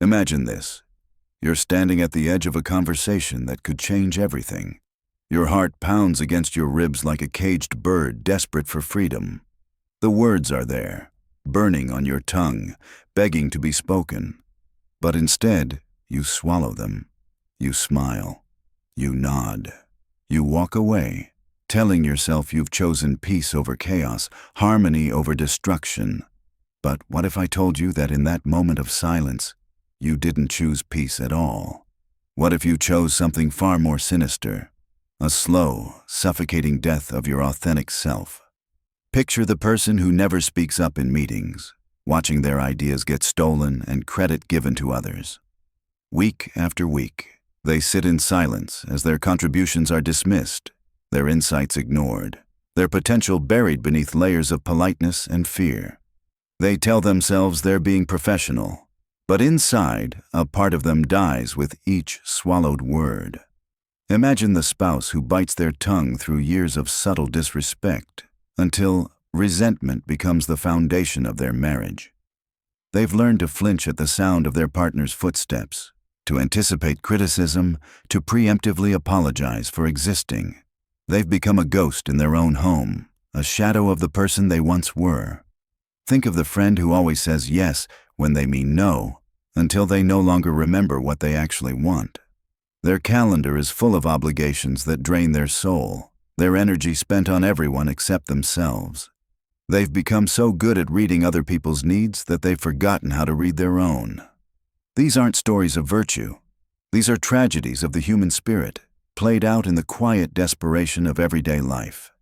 Imagine this. You're standing at the edge of a conversation that could change everything. Your heart pounds against your ribs like a caged bird desperate for freedom. The words are there, burning on your tongue, begging to be spoken. But instead, you swallow them. You smile. You nod. You walk away, telling yourself you've chosen peace over chaos, harmony over destruction. But what if I told you that in that moment of silence, you didn't choose peace at all? What if you chose something far more sinister? A slow, suffocating death of your authentic self. Picture the person who never speaks up in meetings, watching their ideas get stolen and credit given to others. Week after week, they sit in silence as their contributions are dismissed, their insights ignored, their potential buried beneath layers of politeness and fear. They tell themselves they're being professional, but inside, a part of them dies with each swallowed word. Imagine the spouse who bites their tongue through years of subtle disrespect until resentment becomes the foundation of their marriage. They've learned to flinch at the sound of their partner's footsteps, to anticipate criticism, to preemptively apologize for existing. They've become a ghost in their own home, a shadow of the person they once were. Think of the friend who always says yes when they mean no, until they no longer remember what they actually want. Their calendar is full of obligations that drain their soul, their energy spent on everyone except themselves. They've become so good at reading other people's needs that they've forgotten how to read their own. These aren't stories of virtue. These are tragedies of the human spirit, played out in the quiet desperation of everyday life.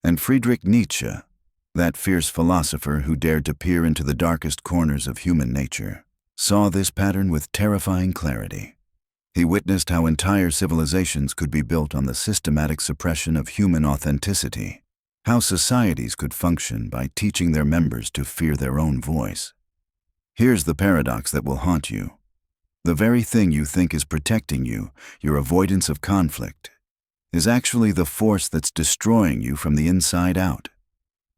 And Friedrich Nietzsche, that fierce philosopher who dared to peer into the darkest corners of human nature, saw this pattern with terrifying clarity. He witnessed how entire civilizations could be built on the systematic suppression of human authenticity, how societies could function by teaching their members to fear their own voice. Here's the paradox that will haunt you. The very thing you think is protecting you, your avoidance of conflict, is actually the force that's destroying you from the inside out.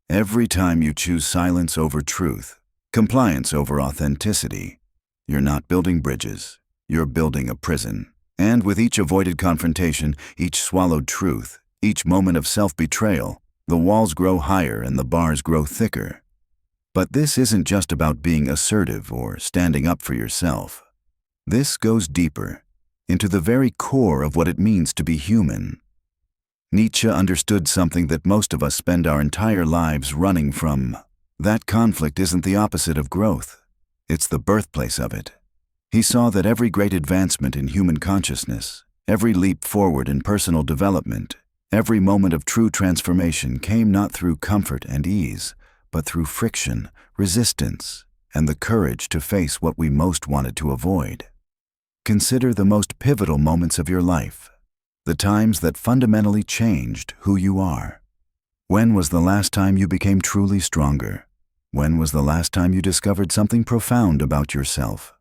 Every time you choose silence over truth, compliance over authenticity, you're not building bridges. You're building a prison. And with each avoided confrontation, each swallowed truth, each moment of self-betrayal, the walls grow higher and the bars grow thicker. But this isn't just about being assertive or standing up for yourself. This goes deeper, into the very core of what it means to be human. Nietzsche understood something that most of us spend our entire lives running from. That conflict isn't the opposite of growth. It's the birthplace of it. He saw that every great advancement in human consciousness, every leap forward in personal development, every moment of true transformation came not through comfort and ease, but through friction, resistance, and the courage to face what we most wanted to avoid. Consider the most pivotal moments of your life, the times that fundamentally changed who you are. When was the last time you became truly stronger? When was the last time you discovered something profound about yourself?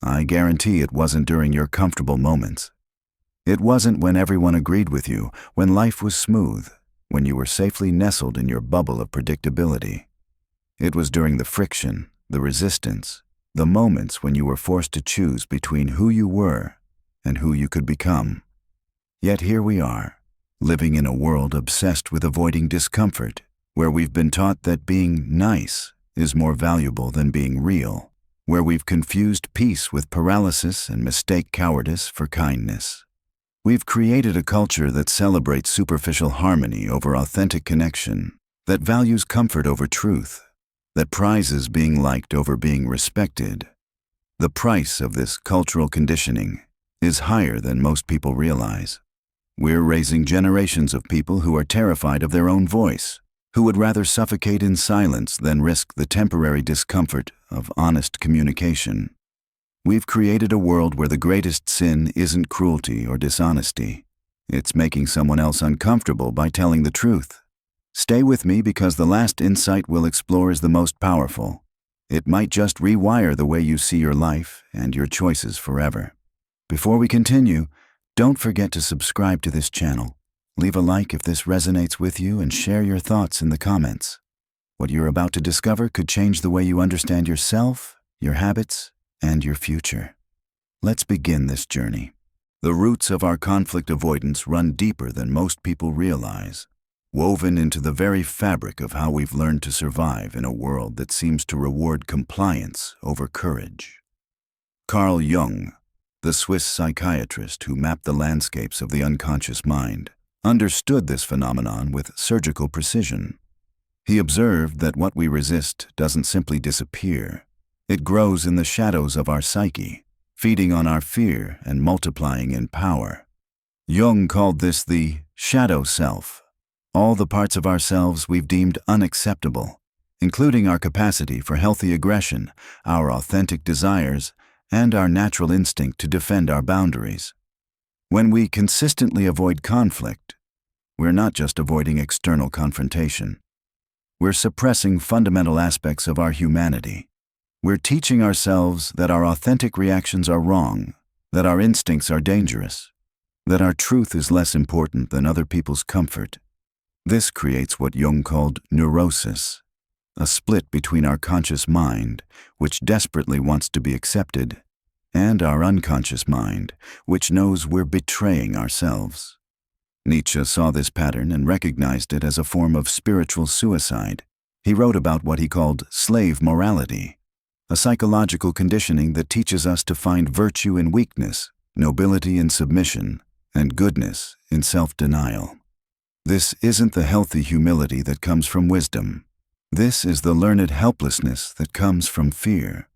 I guarantee it wasn't during your comfortable moments. It wasn't when everyone agreed with you, when life was smooth, when you were safely nestled in your bubble of predictability. It was during the friction, the resistance, the moments when you were forced to choose between who you were and who you could become. Yet here we are, living in a world obsessed with avoiding discomfort, where we've been taught that being nice is more valuable than being real, where we've confused peace with paralysis and mistake cowardice for kindness. We've created a culture that celebrates superficial harmony over authentic connection, that values comfort over truth, that prizes being liked over being respected. The price of this cultural conditioning is higher than most people realize. We're raising generations of people who are terrified of their own voice, who would rather suffocate in silence than risk the temporary discomfort of honest communication. We've created a world where the greatest sin isn't cruelty or dishonesty. It's making someone else uncomfortable by telling the truth. Stay with me because the last insight we'll explore is the most powerful. It might just rewire the way you see your life and your choices forever. Before we continue, don't forget to subscribe to this channel. Leave a like if this resonates with you and share your thoughts in the comments. What you're about to discover could change the way you understand yourself, your habits, and your future. Let's begin this journey. The roots of our conflict avoidance run deeper than most people realize, woven into the very fabric of how we've learned to survive in a world that seems to reward compliance over courage. Carl Jung, the Swiss psychiatrist who mapped the landscapes of the unconscious mind, understood this phenomenon with surgical precision. He observed that what we resist doesn't simply disappear. It grows in the shadows of our psyche, feeding on our fear and multiplying in power. Jung called this the shadow self, all the parts of ourselves we've deemed unacceptable, including our capacity for healthy aggression, our authentic desires, and our natural instinct to defend our boundaries. When we consistently avoid conflict, we're not just avoiding external confrontation. We're suppressing fundamental aspects of our humanity. We're teaching ourselves that our authentic reactions are wrong, that our instincts are dangerous, that our truth is less important than other people's comfort. This creates what Jung called neurosis, a split between our conscious mind, which desperately wants to be accepted, and our unconscious mind, which knows we're betraying ourselves. Nietzsche saw this pattern and recognized it as a form of spiritual suicide. He wrote about what he called slave morality, a psychological conditioning that teaches us to find virtue in weakness, nobility in submission, and goodness in self-denial. This isn't the healthy humility that comes from wisdom. This is the learned helplessness that comes from fear.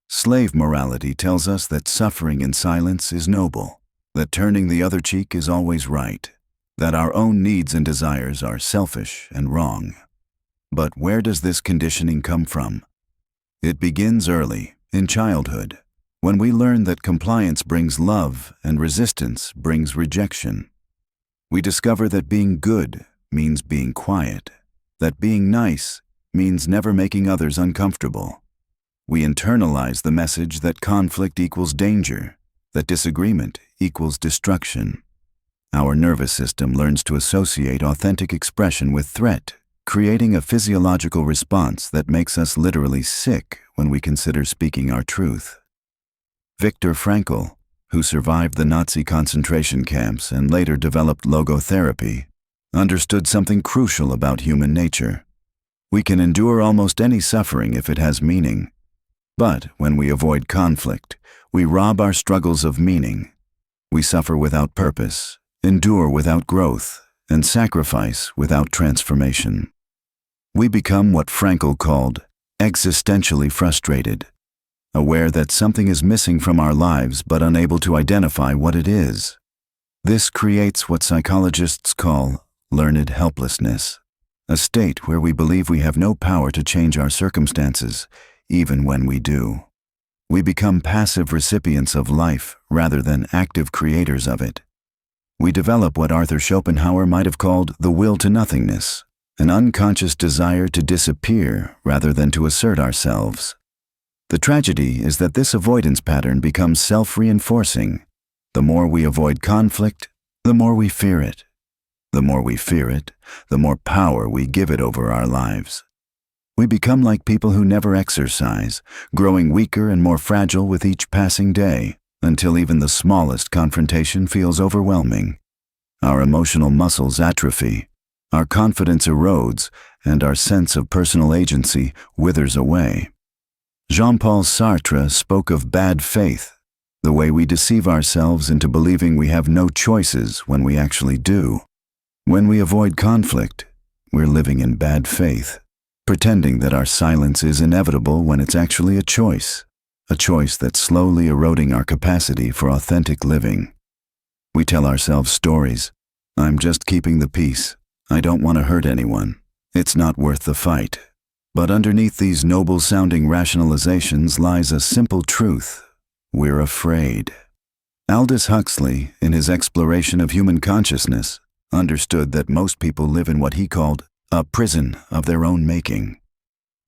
Slave morality tells us that suffering in silence is noble, that turning the other cheek is always right, that our own needs and desires are selfish and wrong. But where does this conditioning come from? It begins early, in childhood, when we learn that compliance brings love and resistance brings rejection. We discover that being good means being quiet, that being nice means never making others uncomfortable. We internalize the message that conflict equals danger, that disagreement equals destruction. Our nervous system learns to associate authentic expression with threat, creating a physiological response that makes us literally sick when we consider speaking our truth. Viktor Frankl, who survived the Nazi concentration camps and later developed logotherapy, understood something crucial about human nature. We can endure almost any suffering if it has meaning. But when we avoid conflict, we rob our struggles of meaning. We suffer without purpose, endure without growth, and sacrifice without transformation. We become what Frankl called existentially frustrated, aware that something is missing from our lives but unable to identify what it is. This creates what psychologists call learned helplessness, a state where we believe we have no power to change our circumstances, even when we do. We become passive recipients of life rather than active creators of it. We develop what Arthur Schopenhauer might have called the will to nothingness, an unconscious desire to disappear rather than to assert ourselves. The tragedy is that this avoidance pattern becomes self-reinforcing. The more we avoid conflict, the more we fear it. The more we fear it, the more power we give it over our lives. We become like people who never exercise, growing weaker and more fragile with each passing day, until even the smallest confrontation feels overwhelming. Our emotional muscles atrophy, our confidence erodes, and our sense of personal agency withers away. Jean-Paul Sartre spoke of bad faith, the way we deceive ourselves into believing we have no choices when we actually do. When we avoid conflict, we're living in bad faith, pretending that our silence is inevitable when it's actually a choice that's slowly eroding our capacity for authentic living. We tell ourselves stories. I'm just keeping the peace. I don't want to hurt anyone. It's not worth the fight. But underneath these noble-sounding rationalizations lies a simple truth. We're afraid. Aldous Huxley, in his exploration of human consciousness, understood that most people live in what he called a prison of their own making.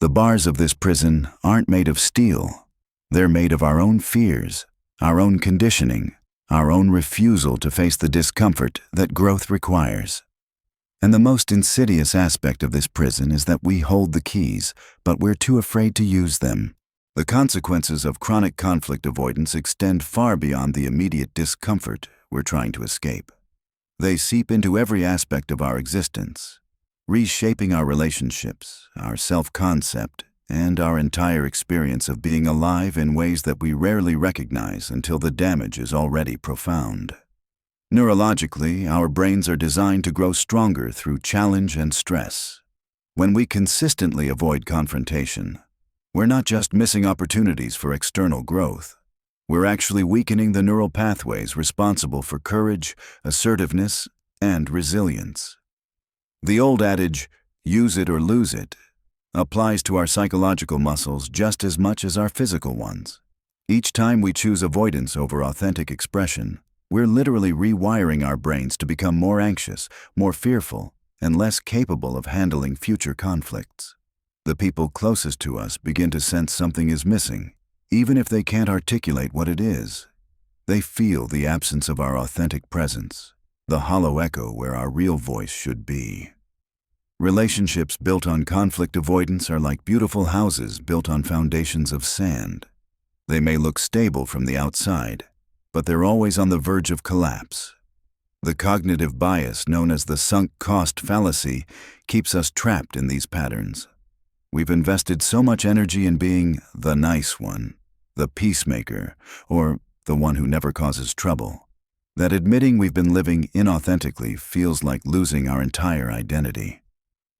The bars of this prison aren't made of steel. They're made of our own fears, our own conditioning, our own refusal to face the discomfort that growth requires. And the most insidious aspect of this prison is that we hold the keys, but we're too afraid to use them. The consequences of chronic conflict avoidance extend far beyond the immediate discomfort we're trying to escape. They seep into every aspect of our existence, reshaping our relationships, our self-concept, and our entire experience of being alive in ways that we rarely recognize until the damage is already profound. Neurologically, our brains are designed to grow stronger through challenge and stress. When we consistently avoid confrontation, we're not just missing opportunities for external growth. We're actually weakening the neural pathways responsible for courage, assertiveness, and resilience. The old adage, use it or lose it, applies to our psychological muscles just as much as our physical ones. Each time we choose avoidance over authentic expression, we're literally rewiring our brains to become more anxious, more fearful, and less capable of handling future conflicts. The people closest to us begin to sense something is missing, even if they can't articulate what it is. They feel the absence of our authentic presence, the hollow echo where our real voice should be. Relationships built on conflict avoidance are like beautiful houses built on foundations of sand. They may look stable from the outside, but they're always on the verge of collapse. The cognitive bias known as the sunk cost fallacy keeps us trapped in these patterns. We've invested so much energy in being the nice one, the peacemaker, or the one who never causes trouble, that admitting we've been living inauthentically feels like losing our entire identity.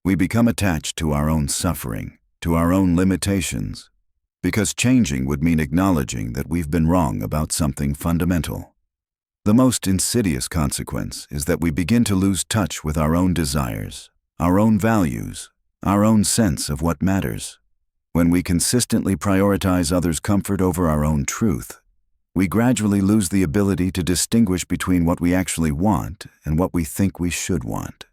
We become attached to our own suffering, to our own limitations, because changing would mean acknowledging that we've been wrong about something fundamental. The most insidious consequence is that we begin to lose touch with our own desires, our own values, our own sense of what matters. When we consistently prioritize others' comfort over our own truth, we gradually lose the ability to distinguish between what we actually want and what we think we should want.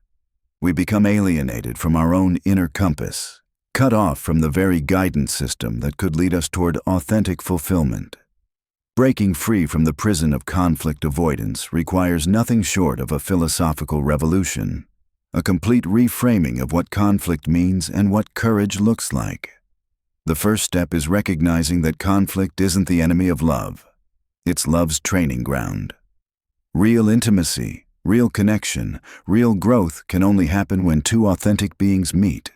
We become alienated from our own inner compass, cut off from the very guidance system that could lead us toward authentic fulfillment. Breaking free from the prison of conflict avoidance requires nothing short of a philosophical revolution, a complete reframing of what conflict means and what courage looks like. The first step is recognizing that conflict isn't the enemy of love. It's love's training ground. Real intimacy, real connection, real growth can only happen when two authentic beings meet,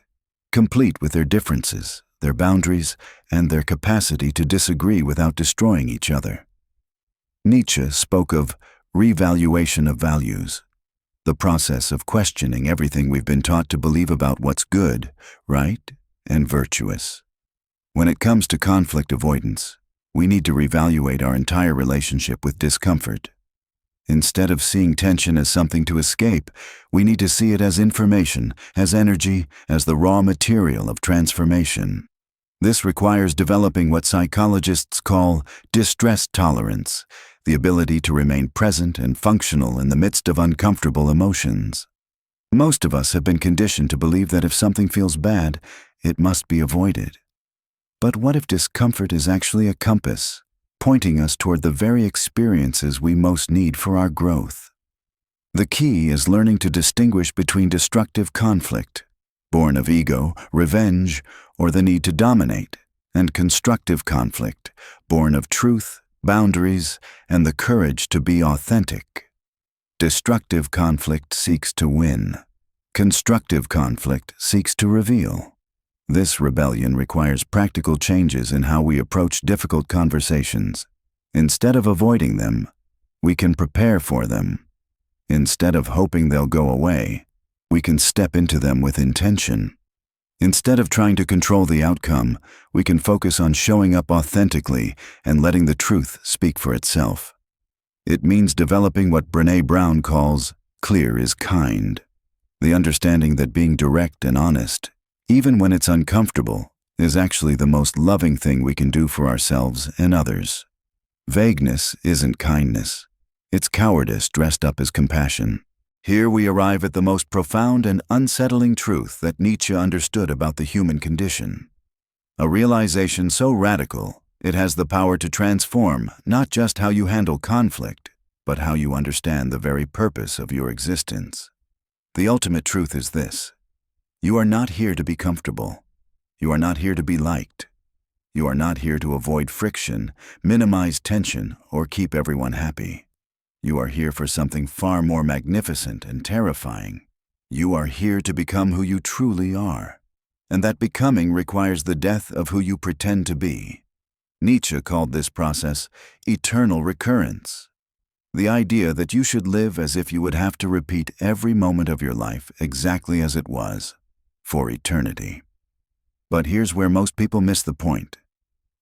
complete with their differences, their boundaries, and their capacity to disagree without destroying each other. Nietzsche spoke of revaluation of values, the process of questioning everything we've been taught to believe about what's good, right, and virtuous. When it comes to conflict avoidance, we need to reevaluate our entire relationship with discomfort. Instead of seeing tension as something to escape, we need to see it as information, as energy, as the raw material of transformation. This requires developing what psychologists call distress tolerance, the ability to remain present and functional in the midst of uncomfortable emotions. Most of us have been conditioned to believe that if something feels bad, it must be avoided. But what if discomfort is actually a compass, pointing us toward the very experiences we most need for our growth? The key is learning to distinguish between destructive conflict, born of ego, revenge, or the need to dominate, and constructive conflict, born of truth, boundaries, and the courage to be authentic. Destructive conflict seeks to win. Constructive conflict seeks to reveal. This rebellion requires practical changes in how we approach difficult conversations. Instead of avoiding them, we can prepare for them. Instead of hoping they'll go away, we can step into them with intention. Instead of trying to control the outcome, we can focus on showing up authentically and letting the truth speak for itself. It means developing what Brené Brown calls clear is kind, the understanding that being direct and honest, even when it's uncomfortable, is actually the most loving thing we can do for ourselves and others. Vagueness isn't kindness. It's cowardice dressed up as compassion. Here we arrive at the most profound and unsettling truth that Nietzsche understood about the human condition. A realization so radical, it has the power to transform not just how you handle conflict, but how you understand the very purpose of your existence. The ultimate truth is this: you are not here to be comfortable. You are not here to be liked. You are not here to avoid friction, minimize tension, or keep everyone happy. You are here for something far more magnificent and terrifying. You are here to become who you truly are. And that becoming requires the death of who you pretend to be. Nietzsche called this process eternal recurrence. The idea that you should live as if you would have to repeat every moment of your life exactly as it was, for eternity. But here's where most people miss the point.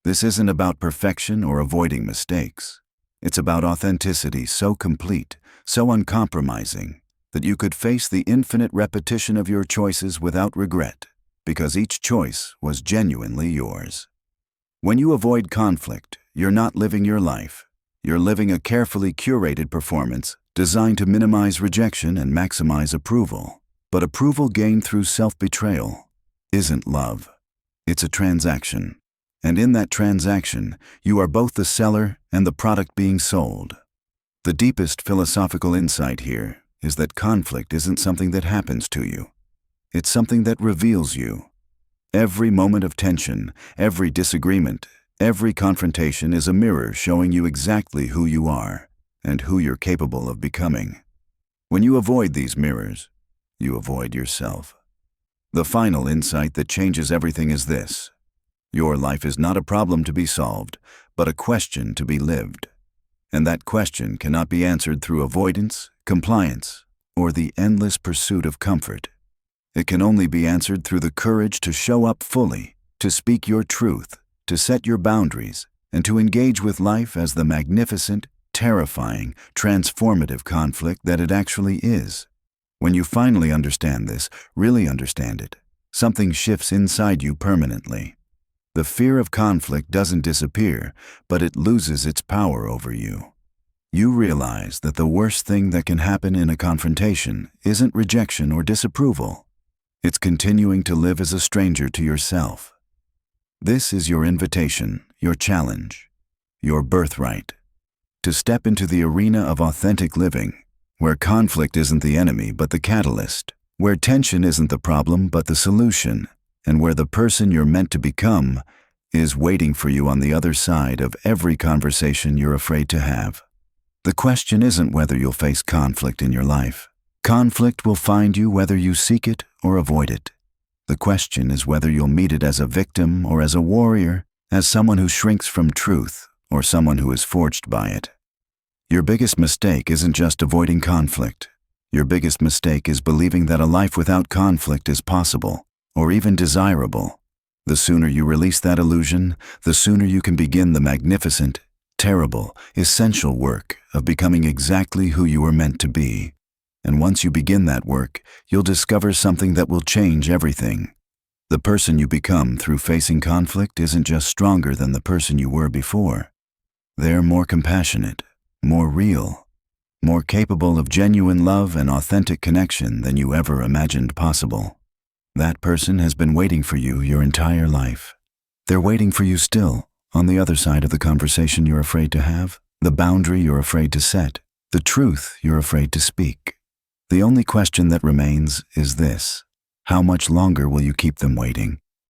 This isn't about perfection or avoiding mistakes. It's about authenticity so complete, so uncompromising, that you could face the infinite repetition of your choices without regret, because each choice was genuinely yours. When you avoid conflict, you're not living your life. You're living a carefully curated performance designed to minimize rejection and maximize approval. But approval gained through self-betrayal isn't love. It's a transaction. And in that transaction, you are both the seller and the product being sold. The deepest philosophical insight here is that conflict isn't something that happens to you. It's something that reveals you. Every moment of tension, every disagreement, every confrontation is a mirror showing you exactly who you are and who you're capable of becoming. When you avoid these mirrors, you avoid yourself. The final insight that changes everything is this. Your life is not a problem to be solved, but a question to be lived. And that question cannot be answered through avoidance, compliance, or the endless pursuit of comfort. It can only be answered through the courage to show up fully, to speak your truth, to set your boundaries, and to engage with life as the magnificent, terrifying, transformative conflict that it actually is. When you finally understand this, really understand it, something shifts inside you permanently. The fear of conflict doesn't disappear, but it loses its power over you. You realize that the worst thing that can happen in a confrontation isn't rejection or disapproval. It's continuing to live as a stranger to yourself. This is your invitation, your challenge, your birthright. To step into the arena of authentic living, where conflict isn't the enemy but the catalyst, where tension isn't the problem but the solution, and where the person you're meant to become is waiting for you on the other side of every conversation you're afraid to have. The question isn't whether you'll face conflict in your life. Conflict will find you whether you seek it or avoid it. The question is whether you'll meet it as a victim or as a warrior, as someone who shrinks from truth or someone who is forged by it. Your biggest mistake isn't just avoiding conflict. Your biggest mistake is believing that a life without conflict is possible, or even desirable. The sooner you release that illusion, the sooner you can begin the magnificent, terrible, essential work of becoming exactly who you were meant to be. And once you begin that work, you'll discover something that will change everything. The person you become through facing conflict isn't just stronger than the person you were before. They're more compassionate, more real, more capable of genuine love and authentic connection than you ever imagined possible. That person has been waiting for you your entire life. They're waiting for you still, on the other side of the conversation you're afraid to have, the boundary you're afraid to set, the truth you're afraid to speak. The only question that remains is this: how much longer will you keep them waiting?